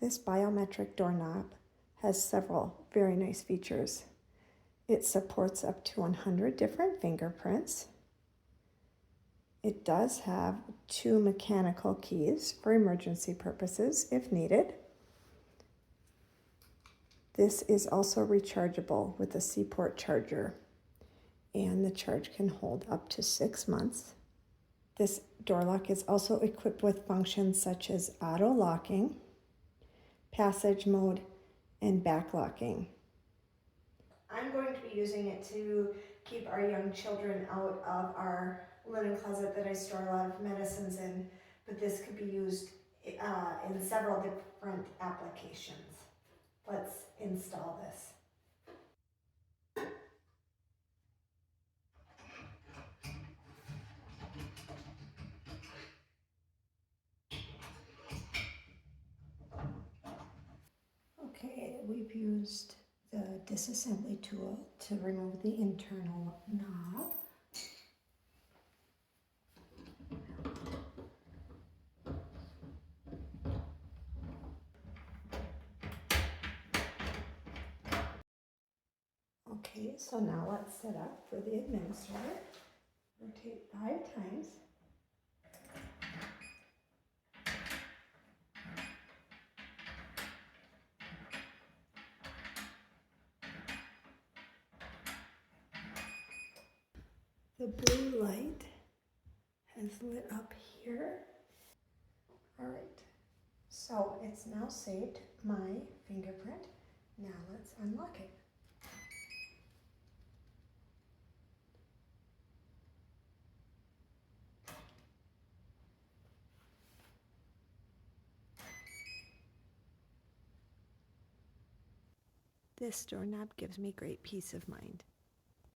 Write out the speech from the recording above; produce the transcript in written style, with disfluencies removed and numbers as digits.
This biometric doorknob has several very nice features. It supports up to 100 different fingerprints. It does have 2 mechanical keys for emergency purposes if needed. This is also rechargeable with a C-port charger, and the charge can hold up to 6 months. This door lock is also equipped with functions such as auto locking, passage mode, and back locking. I'm going to be using it to keep our young children out of our linen closet that I store a lot of medicines in, but this could be used in several different applications. Let's install this. Okay, we've used the disassembly tool to remove the internal knob. Okay, so now let's set up for the administrator. Rotate 5 times. The blue light has lit up here. All right, so it's now saved my fingerprint. Now let's unlock it. This doorknob gives me great peace of mind.